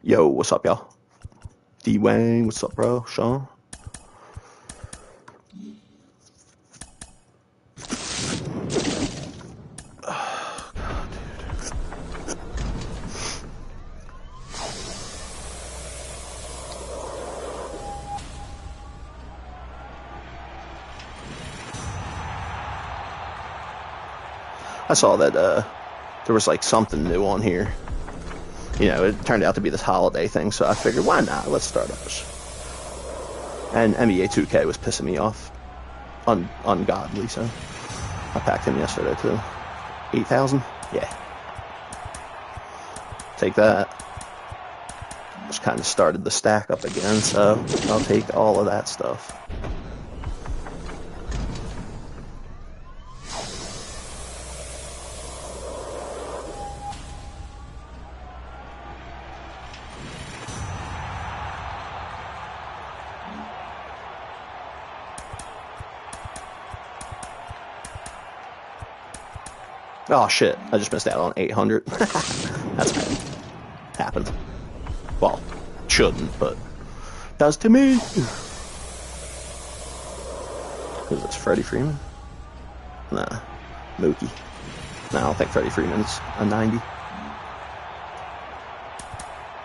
Yo, what's up, y'all? D-Wayne, what's up, bro? Sean? Oh, God, dude. I saw that there was like something new on here. You know, it turned out to be this holiday thing, so I figured, why not? Let's start us. And NBA 2K was pissing me off. Ungodly, so I packed him yesterday, too. 8,000? Yeah. Take that. Just kind of started the stack up again, so I'll take all of that stuff. Oh shit, I just missed out on 800. That's bad. Happens. Well, shouldn't, but does to me. Who's this, Freddie Freeman? Nah, Mookie. Nah, I don't think Freddie Freeman's a 90.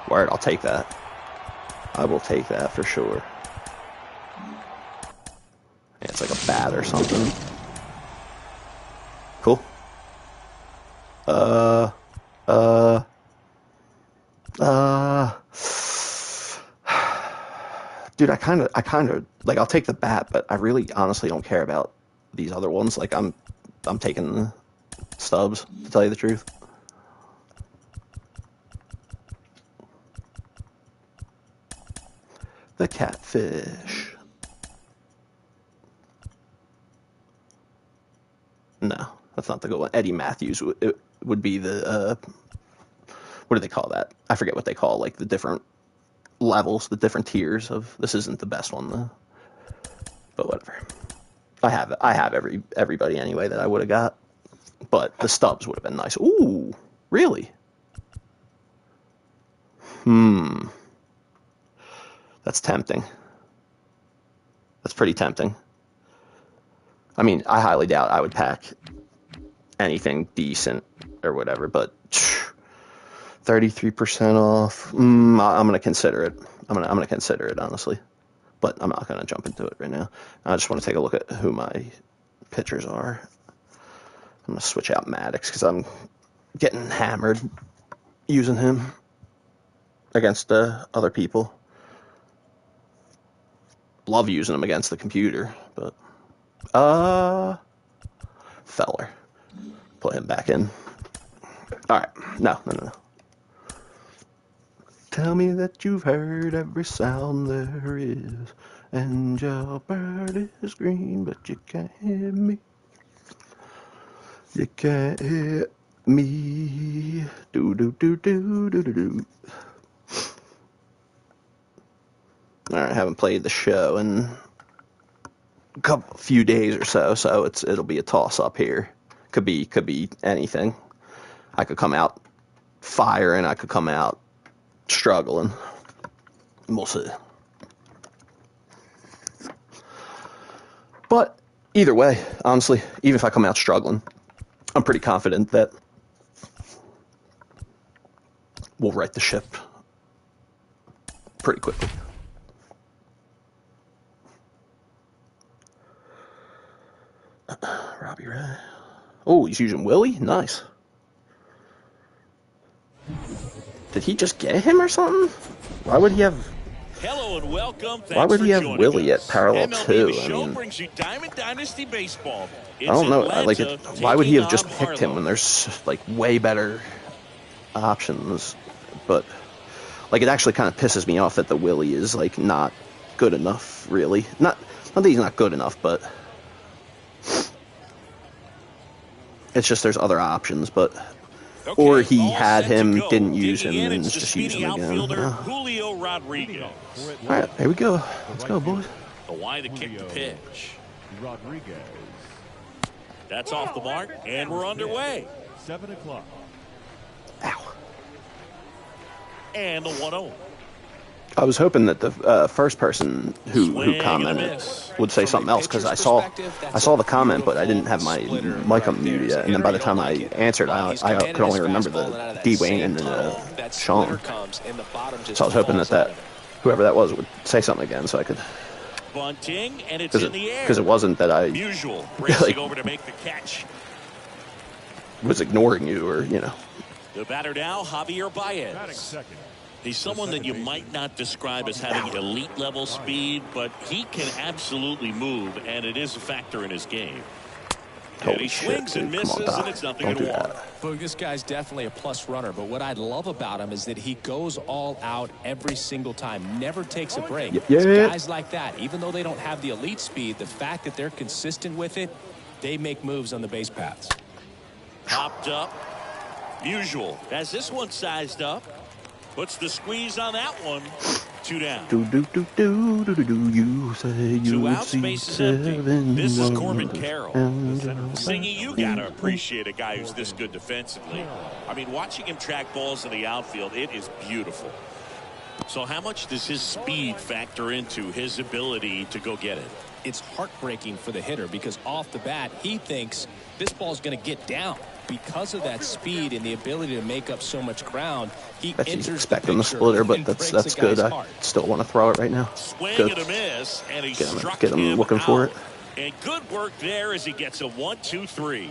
Word, I'll take that. I will take that for sure. Yeah, it's like a bat or something. Cool. Dude, I kind of like, I'll take the bat, but I really honestly don't care about these other ones. Like, I'm taking the stubs, to tell you the truth. The catfish. No, that's not the good one. Eddie Matthews would be the, what do they call that? I forget what they call, like, the different levels, the different tiers of, this isn't the best one, though. But whatever. I have everybody anyway that I would have got. But the stubs would have been nice. Ooh, really? That's tempting. That's pretty tempting. I mean, I highly doubt I would pack anything decent or whatever, but 33% off. I'm gonna consider it. I'm gonna consider it, honestly, but I'm not gonna jump into it right now. I just want to take a look at who my pitchers are. I'm gonna switch out Maddox because I'm getting hammered using him against other people. Love using him against the computer, but Feller. Put him back in. All right. No. Tell me that you've heard every sound there is, and your bird is green, but you can't hear me. You can't hear me. Do. All right, I haven't played the show in a few days or so it'll be a toss up here. Could be anything. I could come out firing, I could come out struggling. We'll see. But either way, honestly, even if I come out struggling, I'm pretty confident that we'll right the ship pretty quickly. Robbie Ray. Oh, he's using Willie? Nice. Did he just get him or something? Why would he have... Hello and welcome. Why would he have Willie at parallel MLB 2? The show I mean, brings you Diamond Dynasty baseball. I don't know. Like, why would he have just Harlow. picked him when there's like way better options? But like, it actually kind of pisses me off that the Willie is like not good enough. Really, not that he's not good enough, but it's just there's other options. But Okay, or he all had set to him, go. didn't use him, Digging in, and it's the just used speedy him again. outfielder, Julio Rodriguez. All right, here we go. Let's go, boys. The wide to kick the pitch. Rodriguez. That's off the mark, and we're underway. 7 o'clock. Ow. And the 1-0. I was hoping that the first person who commented would say something else, because I saw the comment, but I didn't have my mic unmuted yet. And then by the time I answered, I could only remember the D-Wayne and then Sean. So I was hoping that whoever that was would say something again, so I could. Bunting, and it's in the air. Because it wasn't that I Usual racing over to make the catch. Was ignoring you, or you know. The batter now, Javier Baez. He's someone that you might not describe as having elite level speed, but he can absolutely move, and it is a factor in his game. And he swings and misses, and it's nothing to one. Boog, this guy's definitely a plus runner, but what I love about him is that he goes all out every single time, never takes a break. Guys like that, even though they don't have the elite speed, the fact that they're consistent with it, they make moves on the base paths. Popped up. Usual. Has this one sized up. Puts the squeeze on that one. 2 down. You say you 2 outs, bases empty. This is Corbin Carroll. Singy, you gotta appreciate a guy who's this good defensively. I mean, watching him track balls in the outfield, it is beautiful. So how much does his speed factor into his ability to go get it? It's heartbreaking for the hitter, because off the bat he thinks this ball's going to get down. Because of that speed and the ability to make up so much ground, he enters expecting the splitter, but that's good. I still want to throw it right now. Swing good. And a miss, and he get him looking for it. And good work there as he gets a 1-2-3.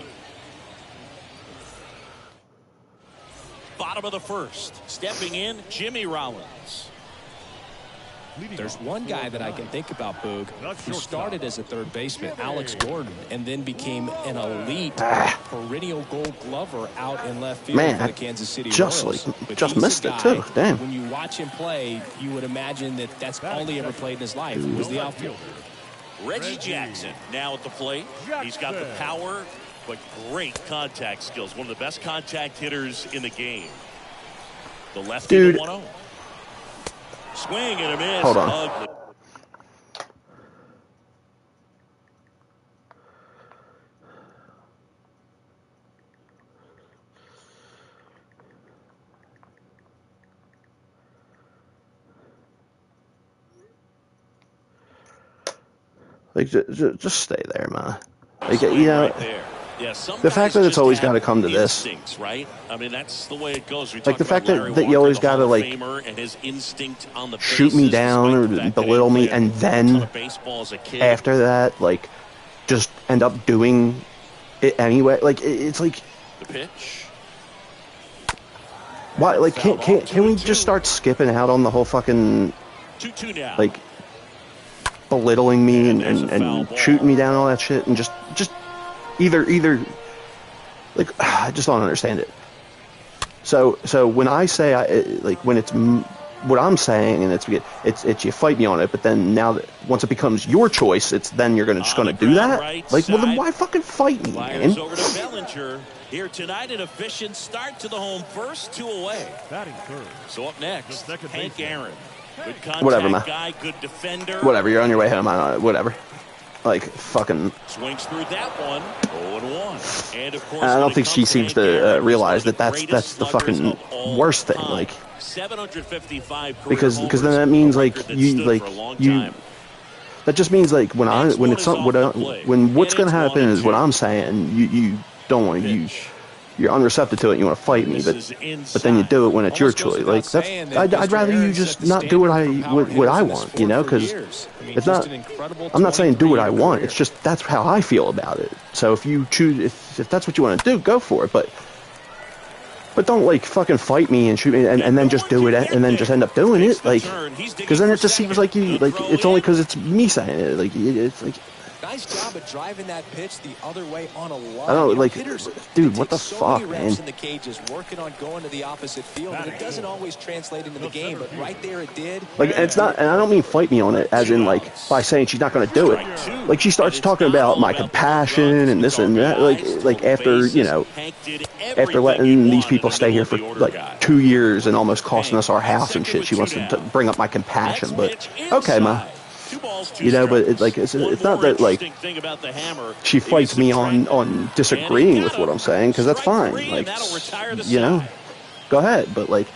Bottom of the first. Stepping in, Jimmy Rollins. There's one guy that I can think about, Boog, who started as a third baseman, Alex Gordon, and then became an elite perennial Gold Glover out in left field for the Kansas City Royals. Just missed it too. Damn. When you watch him play, you would imagine that that's all he ever played in his life was the outfield. Reggie Jackson now at the plate. He's got the power, but great contact skills. One of the best contact hitters in the game. The lefty, the 1-0. Swing and a miss. Hold on. Ugly. Like, just stay there, man. Like, you know. Right there. Yeah, the fact that it's always got to come to this, right? I mean, that's the way it goes. Like the fact that you always got to like shoot me down or belittle me, and then after that, like just end up doing it anyway. Like it's like the pitch. Why? Like can we just start skipping out on the whole fucking 2-2 now. Like belittling me and shooting me down and all that shit, and just. Either, like, I just don't understand it. So when I say, like, when it's what I'm saying, and it's you fight me on it, but then now that once it becomes your choice, it's then you're just gonna do that? Like, well, then why fucking fight me, man? Over to Bellinger here tonight. An efficient start to the home first, 2 away. So up next, Hank Aaron. Good contact guy, good defender. Whatever, you're on your way home. Whatever. Like, fucking. Swings through that one. 0-1. And of course, I don't think she seems to realize that that's the fucking worst thing. Like, 755 because then that means like you. That just means like when what's gonna happen is what I'm saying. You don't want to you're unreceptive to it. You want to fight me, but then you do it when it's your choice. Like that's, I'd rather you just not do what I want, you know, because it's not. I'm not saying do what I want. It's just that's how I feel about it. So if you choose, if that's what you want to do, go for it. But don't like fucking fight me and shoot me and then just do it and then just end up doing it, like, because then it just seems like you like it's only because it's me saying it. Like it's like. Nice job at driving that pitch the other way on a line. I don't like, dude. What the fuck, man? In the cages, working on going to the opposite field, and it doesn't always translate into the game, but right there it did. Like, it's not, and I don't mean fight me on it, as in like by saying she's not going to do it. Like she starts talking about my compassion and this and that. Like after after letting these people stay here for like 2 years and almost costing us our house and shit, she wants to bring up my compassion. But okay, ma. You know, but it's like it's not that like she fights me on disagreeing with what I'm saying, because that's fine. Like, you know, go ahead. But like,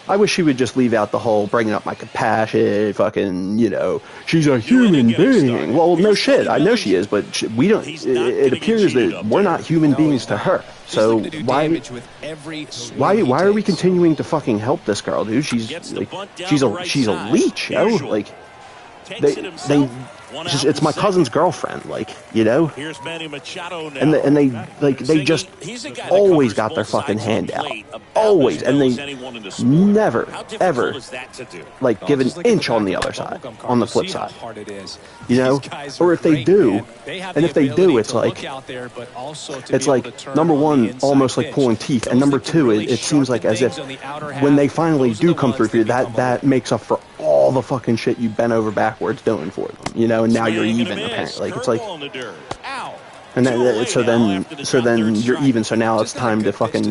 I wish she would just leave out the whole bringing up my compassion, fucking, you know, she's a human being. Well, no shit, I know she is, but we don't, it appears that we're not human beings to her. So why are we continuing to fucking help this girl, dude? She's a leech, yo. Like, it's my cousin's girlfriend, like, you know, and they just always got their fucking hand out, always, and they never ever like give an inch on the other side, on the flip side, you know, or if they do, and if they do, it's like number one, almost like pulling teeth, and number two, it seems like as if when they finally do come through for you, that makes up for all the fucking shit you bent over backwards doing for them, you know, and now you're even, apparently. Like, it's like, and then, so then you're even, so now it's time to fucking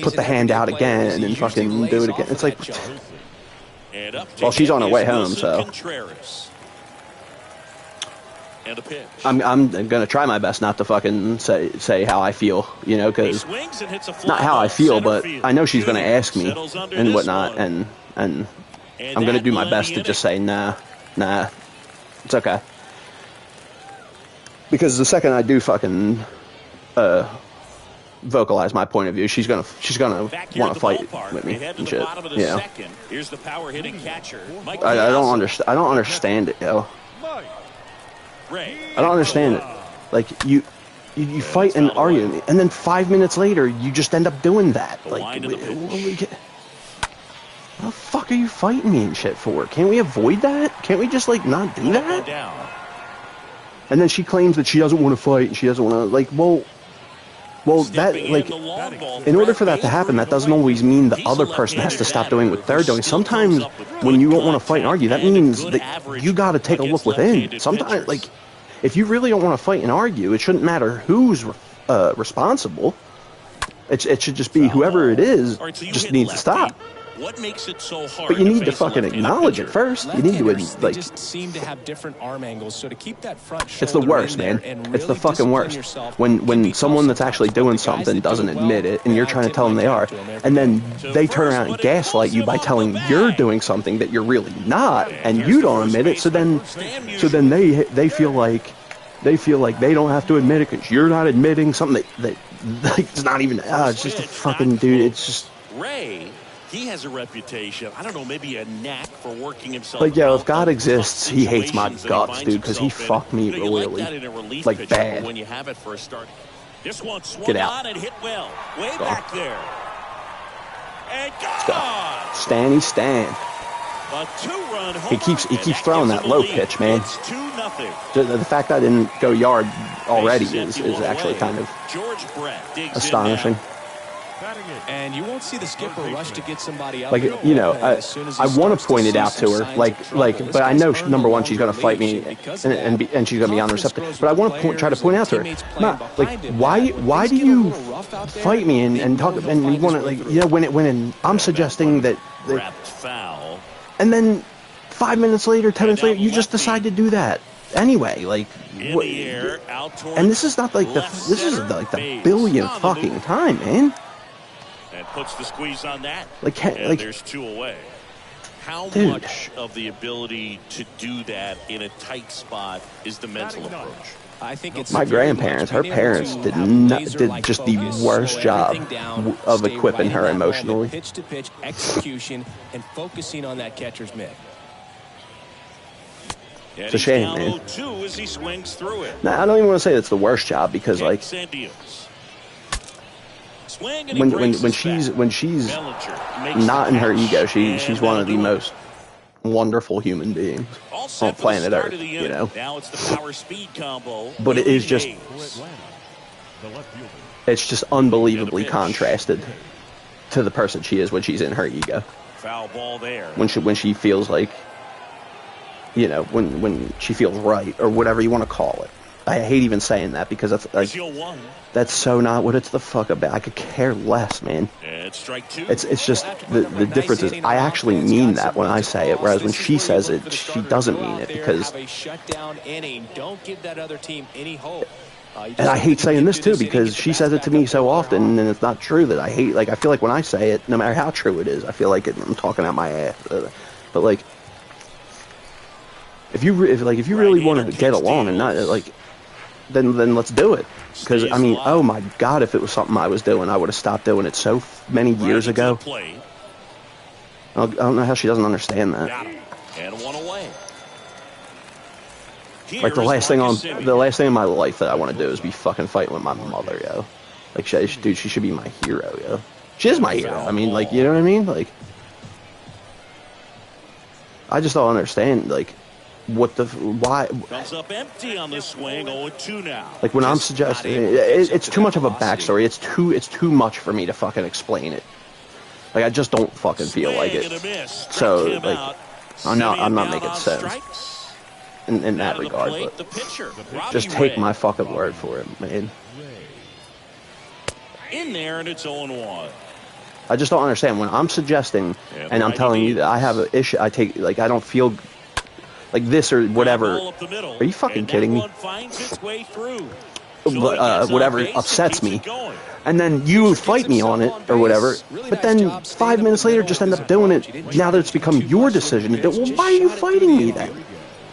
put the hand out again and fucking do it again. It's like, well, she's on her way home, so I'm gonna try my best not to fucking say how I feel, you know, because not how I feel, but I know she's gonna ask me and whatnot, and I'm gonna do my best to just say nah, it's okay. Because the second I do fucking vocalize my point of view, she's gonna want to fight with me and shit. Yeah. I don't understand it, yo. I don't understand it. Like, you fight and argue, and then 5 minutes later, you just end up doing that. Like, what the fuck are you fighting me and shit for? Can't we avoid that? Can't we just, like, not do that? And then she claims that she doesn't want to fight, and she doesn't want to, like, well, that, like, in order for that to happen, that doesn't always mean the other person has to stop doing what they're doing. Sometimes when you don't want to fight and argue, that means that you got to take a look within. Sometimes, like, if you really don't want to fight and argue, it shouldn't matter who's responsible. It should just be whoever it is just needs to stop. What makes it so hard? But you need to fucking acknowledge it first. You need to, like, just seem to have different arm angles, so to keep that front shoulder. It's the worst, man. It's the fucking worst. When someone that's actually doing something doesn't admit it, and you're trying to tell them they are, and then they turn around and gaslight you by telling you're doing something that you're really not, and you don't admit it. So then they feel like they don't have to admit it because you're not admitting something that like, it's not even. It's just a fucking dude. It's just Ray. He has a reputation, I don't know, maybe a knack for working himself. Like, yo, if God exists, he hates my guts, dude, because he fucked me royally. Like, bad. When you have it for a start. This one swung Get out. On and hit well. Way back there. And gone. Stan. A two-run home He keeps throwing that low pitch, man. It's 2-0. The fact that I didn't go yard already is actually kind of astonishing. And you won't see the skipper rush to get somebody out. Like, you know, I want to point it out to her, like, but I know number one she's gonna fight me, and she's gonna be on the receptive. But I want to try to point out to her, like, why do you fight me and talk and you want to, like, you know, when I'm suggesting that, and then 5 minutes later, 10 minutes later, you just decide to do that anyway, like, and this is not like the billionth fucking time, man. And puts the squeeze on that. Like there's two away. How much of the ability to do that in a tight spot is the mental approach? I think it's my grandparents, her parents did just the worst job of equipping her emotionally. Pitch to pitch execution and focusing on that catcher's mitt. It's a shame, man. As he swings through it. Nah, I don't even want to say it's the worst job because, like, when she's not in her ego, she's one of the most wonderful human beings on planet Earth, you know. But it is just, it's just unbelievably contrasted to the person she is when she's in her ego. Foul ball there. When she feels like, you know, when she feels right or whatever you want to call it. I hate even saying that because that's like, that's so not what it's the fuck about. I could care less, man. It's just the difference is I actually mean that when I say it, whereas when she says it, she doesn't mean it because shutdown inning. Don't give that other team any hope. And I hate saying this, too, because she says it to me so often, and it's not true that I hate. Like, I feel like when I say it, no matter how true it is, I feel like I'm talking out my ass. But, like, if you really want to get along and not, like, then let's do it. Because, I mean, oh, my God, if it was something I was doing, I would have stopped doing it so many years ago. I don't know how she doesn't understand that. And one away. Like, the last thing in my life that I want to do is be fucking fighting with my mother, yo. Like, dude, she should be my hero, yo. She is my hero. I mean, like, you know what I mean? Like, I just don't understand, like, why? Comes up empty on the swing, 0-2 now. Like, when I'm suggesting, it's too much of a backstory. It's too much for me to fucking explain it. Like, I just don't fucking feel like it. So, like, I'm not making sense in that regard, but just take my fucking word for it, man. In there, and it's 0-1. I just don't understand. When I'm suggesting, and I'm telling you that I have an issue, I don't feel like this or whatever. Are you fucking kidding me? Whatever upsets me. And then you fight me on it or whatever. But then 5 minutes later, just end up doing it. Now that it's become your decision to do it, well, why are you fighting me then?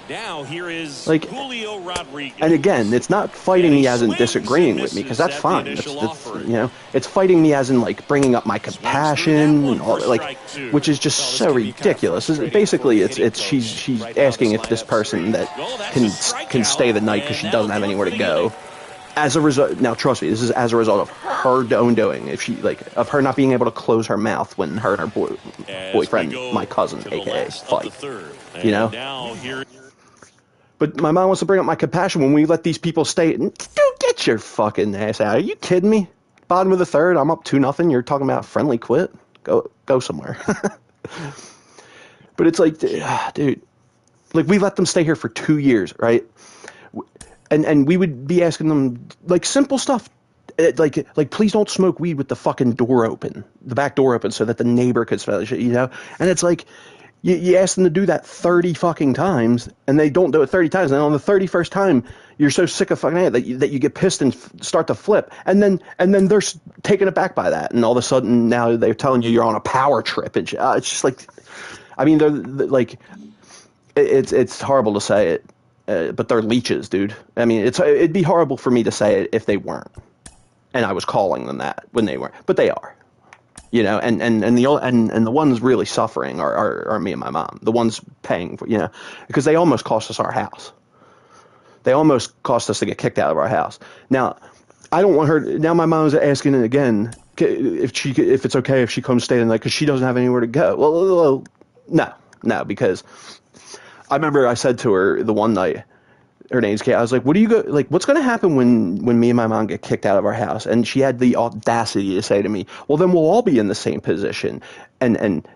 Now here is like, Julio Rodriguez. And again, it's not fighting me as in disagreeing with me, because that's fine. It's, you know, it's fighting me as in, like, bringing up my compassion and all, like, which is just so ridiculous. Basically, she's asking if this person that can stay the night because she doesn't have anywhere to go. As a result, now trust me, this is as a result of her own doing. If she, like, of her not being able to close her mouth when her and her boyfriend, my cousin, aka, fight. You know. But my mom wants to bring up my compassion when we let these people stay. Dude, get your fucking ass out. Are you kidding me? Bottom of the third, I'm up 2-0. You're talking about friendly quit? Go somewhere. But it's like, dude, like, we let them stay here for 2 years, right? And we would be asking them, like, simple stuff. Like, please don't smoke weed with the fucking door open, the back door open, so that the neighbor could smell it, you know? And it's like, you ask them to do that 30 fucking times, and they don't do it 30 times. And on the 31st time, you're so sick of fucking it that you get pissed and start to flip. And then they're taken aback by that. And all of a sudden, now they're telling you you're on a power trip. And it's just like, I mean, they're like, it's horrible to say it, but they're leeches, dude. I mean, it'd be horrible for me to say it if they weren't. And I was calling them that when they weren't. But they are. You know, and the ones really suffering are me and my mom. The ones paying for, you know, because they almost cost us our house. They almost cost us to get kicked out of our house. Now, I don't want her. Now my mom's asking again if it's okay if she comes stay the night because she doesn't have anywhere to go. Well, no, because I remember I said to her the one night. Her name's Kate. I was like, what's going to happen when me and my mom get kicked out of our house? And she had the audacity to say to me, well, then we'll all be in the same position. And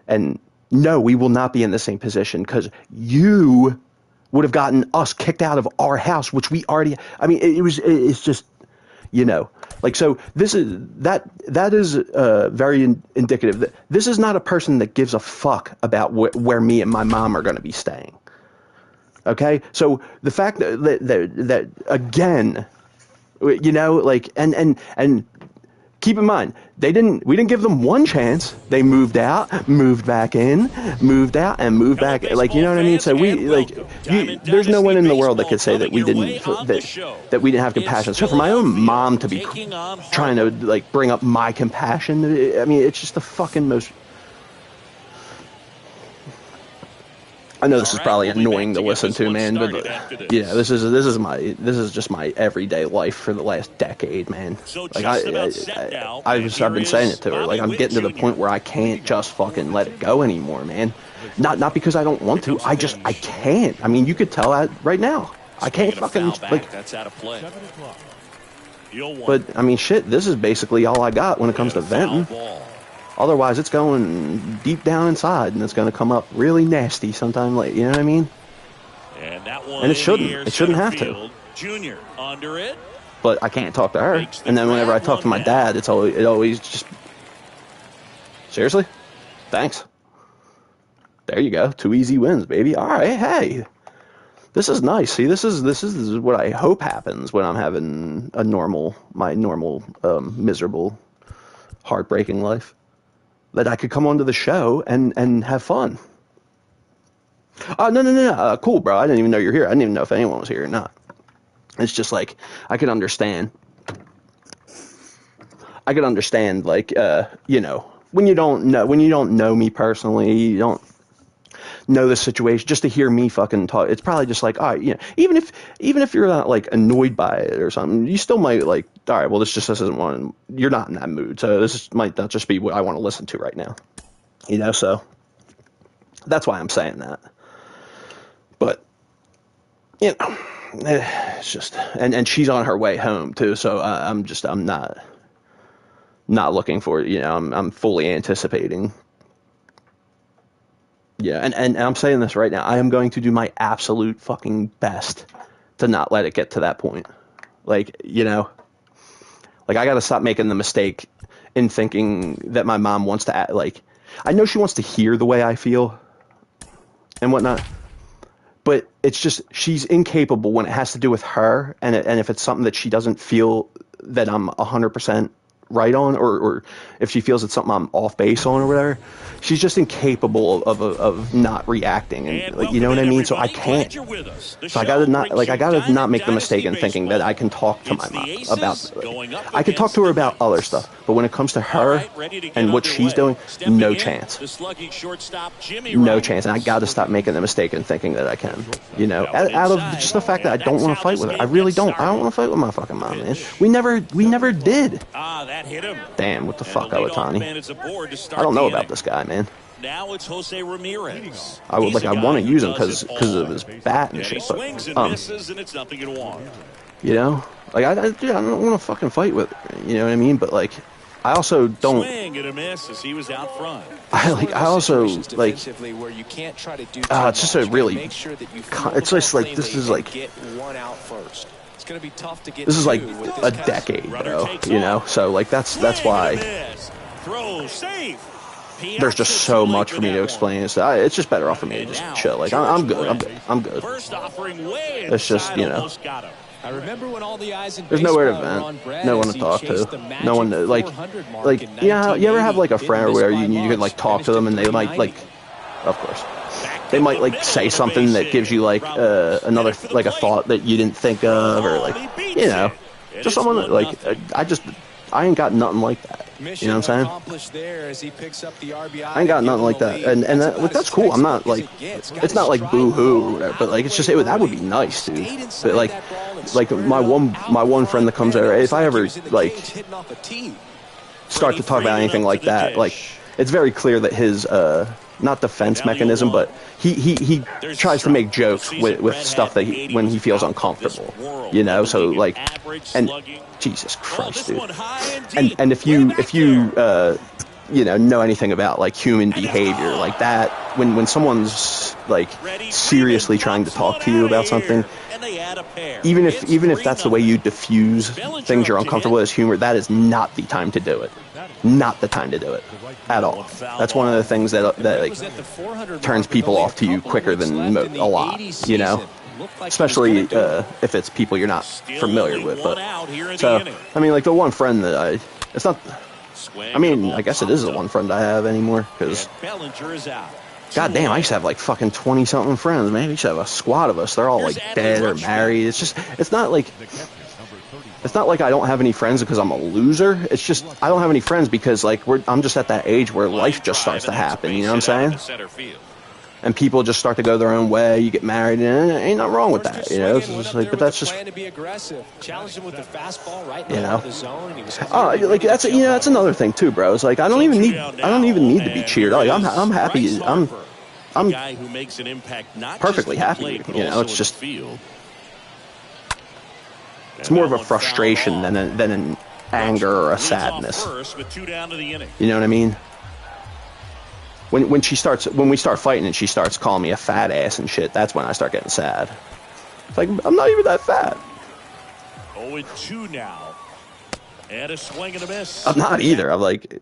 no, we will not be in the same position because you would have gotten us kicked out of our house, which we already, I mean, it's just, you know, like, so that is very indicative. This is not a person that gives a fuck about where me and my mom are going to be staying. Okay, so the fact that again, you know, like, and keep in mind, we didn't give them one chance. They moved out, moved back in, moved out, and moved back. Like, you know what I mean? So there's no one in the world that could say that we didn't have compassion. So for my own mom to be trying to, like, bring up my compassion, I mean, it's just the fucking most. I know this is probably annoying to listen to, man, but yeah, this is just my everyday life for the last decade, man. Like, I've been saying it to her, like, I'm getting to the point where I can't just fucking let it go anymore, man. Not because I don't want to, I can't. I mean, you could tell that right now. I can't fucking, like, that's out of play. But I mean, shit, this is basically all I got when it comes to venting. Otherwise, it's going deep down inside, and it's going to come up really nasty sometime later. You know what I mean? And it shouldn't. It shouldn't have to. Junior under it. But I can't talk to her. And then whenever I talk to my dad, it always just. Seriously? Thanks. There you go. 2 easy wins, baby. All right. Hey. This is nice. See, this is what I hope happens when I'm having my normal, miserable, heartbreaking life. That I could come onto the show and have fun. Oh, no. Cool, bro. I didn't even know you're here. I didn't even know if anyone was here or not. It's just like, I could understand, like, you know, when you don't know me personally, you don't know the situation, just to hear me fucking talk, it's probably just like, all right, you know, even if you're not like annoyed by it or something, you still might like, all right, well, this isn't one, you're not in that mood, so might not just be what I want to listen to right now, you know, so that's why I'm saying that. But you know, it's just, and she's on her way home too, so I'm not looking for it, you know, I'm fully anticipating. Yeah, and I'm saying this right now. I am going to do my absolute fucking best to not let it get to that point. Like, you know, like I got to stop making the mistake in thinking that my mom wants to act like, I know she wants to hear the way I feel and whatnot, but it's just, she's incapable when it has to do with her, and if it's something that she doesn't feel that I'm 100% right on, or if she feels it's something I'm off base on or whatever, she's just incapable of not reacting, and like, you know what I mean? So I can't. So I gotta not make the mistake in thinking that I can talk to my mom about, I can talk to her about other stuff, but when it comes to her and what she's doing, no chance. No chance. And I gotta stop making the mistake in thinking that I can. You know, out of just the fact that I don't want to fight with her. I really don't. I don't want to fight with my fucking mom, man. We never did. Damn, what the fuck, Owatani? I don't know about this guy, man. Now it's Jose Ramirez. I want to use him because of his bat and shit, but you know, like I don't want to fucking fight with her, you know what I mean? But like, I also don't. Swing and a miss as he was out front. I also like. It's just a really. It's just like this is like. This is like a decade, bro. You know, so like that's why. There's just so much for me to explain. It's just better off for me to just chill. Like I'm good. I'm good. It's just, you know. I remember when all the eyes in there's nowhere to vent, no one to talk to, no one to like. Yeah, you ever have like a friend where you can like talk to them and they might like, of course, they might like say something that gives you like another like a thought that you didn't think of, or like, you know, just someone that, like I ain't got nothing like that. You know what I'm saying? I ain't got nothing like that, and that's cool. I'm not like, it's not like boo-hoo or whatever, but like it's just that would be nice, dude. But like my one friend that comes over, if I ever like start to talk about anything like that, like it's very clear that his not defense mechanism, but he tries to make jokes with stuff that when he feels uncomfortable, you know. So like, and Jesus Christ, dude. And if you you know anything about like human behavior like that, when someone's like seriously trying to talk to you about something, even if that's the way you diffuse things you're uncomfortable with as humor, that is not the time to do it. Not the time to do it at all. That's one of the things that like turns people off to you quicker than a lot, you know. Especially if it's people you're not familiar with. But so I mean, like the one friend that it's not. I mean, I guess it is the one friend I have anymore, because God damn, I used to have like fucking 20-something friends, man. I used to have a squad of us. They're all like dead or married. It's not like I don't have any friends because I'm a loser. It's just I don't have any friends because like I'm just at that age where life just starts to happen. You know what I'm saying? And people just start to go their own way. You get married, and ain't nothing wrong with that, you know. It's just like, but that's just, you know. Like that's that's another thing too, bro. It's like I don't even need to be cheered. Like I'm happy. I'm perfectly happy. You know, it's just it's more of a frustration than an anger or a sadness. You know what I mean? When we start fighting and she starts calling me a fat ass and shit, that's when I start getting sad. It's like, I'm not even that fat. 0-2 now. And a swing and a miss. I'm not either. I'm like,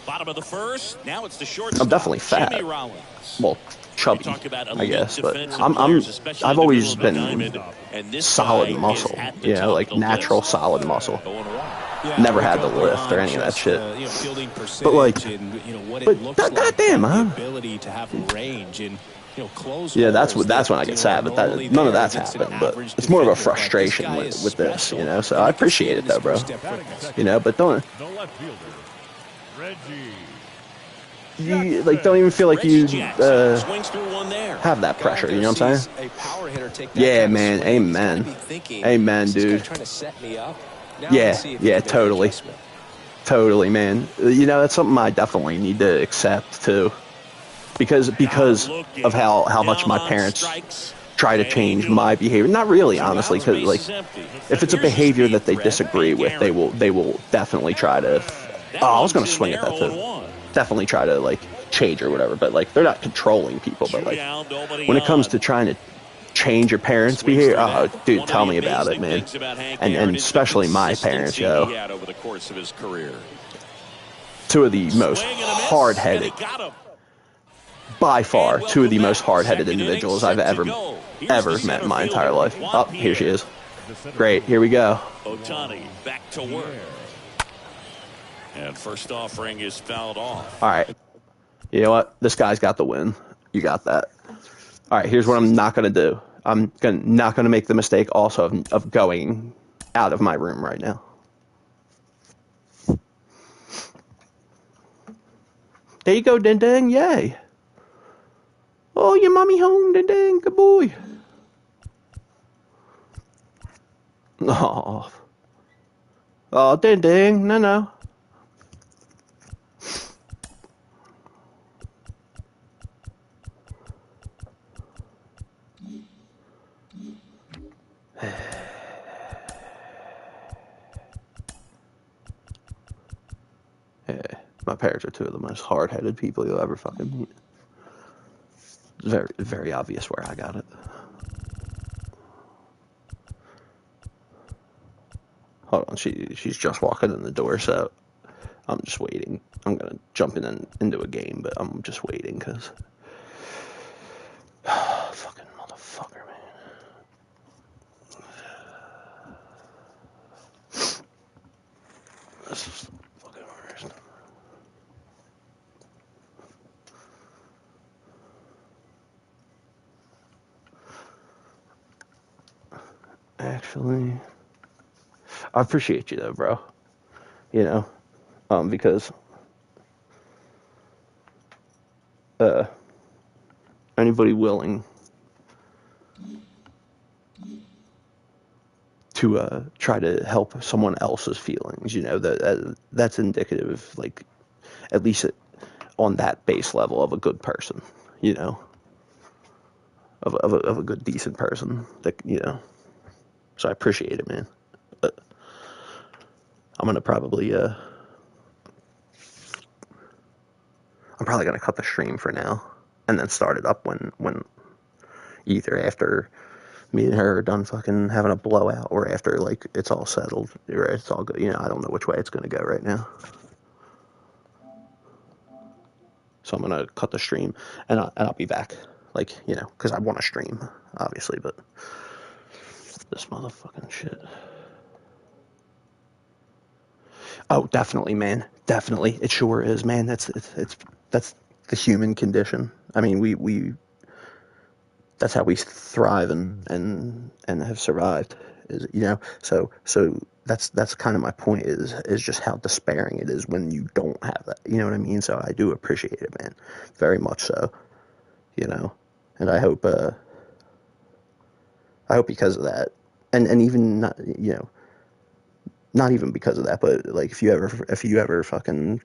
Bottom of the first. Now it's the short. I'm definitely fat. Jimmy Rollins. Well, chubby, I guess, but I've always been solid muscle, you know, like natural solid muscle. Never had to lift or any of that shit. But like, but goddamn, huh? Yeah, that's when I get sad. But none of that's happened. But it's more of a frustration with this, you know. So I appreciate it though, bro. You know, but don't. You don't even feel like you have that pressure. You know what I'm saying? Yeah, man. Amen. Amen, dude. Yeah, totally. Totally, man. You know, that's something I definitely need to accept too. Because of how much my parents try to change my behavior. Not really, honestly, because like if it's a behavior that they disagree with, they will definitely try to. Oh, I was gonna swing at that too. Definitely try to like change or whatever, but like they're not controlling people. But like when it comes to trying to change your parents' behavior, oh, dude, tell me about it, man. And especially my parents, yo. Two of the most hard-headed, by far, two of the most hard-headed individuals I've ever met in my entire life. Oh, here she is. Great, here we go. Ohtani back to work. And first offering is fouled off. All right. You know what? This guy's got the win. You got that. All right, here's what I'm not going to do. I'm not going to make the mistake also of going out of my room right now. There you go, Ding Ding. Yay. Oh, your mommy home, Ding Ding. Good boy. Oh, Ding Ding. No. Yeah, my parents are two of the most hard-headed people you'll ever fucking meet. It's very, very obvious where I got it. Hold on, she's just walking in the door, so I'm just waiting. I'm gonna jump into a game, but I'm just waiting because fucking motherfucker, man. This is fucking worst. Actually, I appreciate you though, bro. You know, because anybody willing to try to help someone else's feelings, you know, that's indicative of, like, at least on that base level of a good person, you know, of a good, decent person, that, you know. So I appreciate it, man. But I'm gonna probably I'm probably gonna cut the stream for now and then start it up when either after me and her are done fucking having a blowout or after, like, it's all settled or it's all good. You know, I don't know which way it's gonna go right now. So I'm gonna cut the stream and I'll be back, like, you know, because I want to stream, obviously, but this motherfucking shit. Oh, definitely, man. Definitely. It sure is, man. That's the human condition. I mean, we that's how we thrive and have survived, is, you know. So that's kind of my point, is just how despairing it is when you don't have that. You know what I mean? So I do appreciate it, man. Very much so. You know. And I hope because of that, and even not, you know, not even because of that, but like if you ever fucking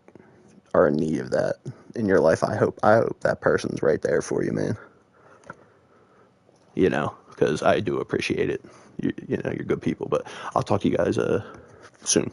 are in need of that in your life, I hope that person's right there for you, man. You know, because I do appreciate it. You know, you're good people. But I'll talk to you guys soon.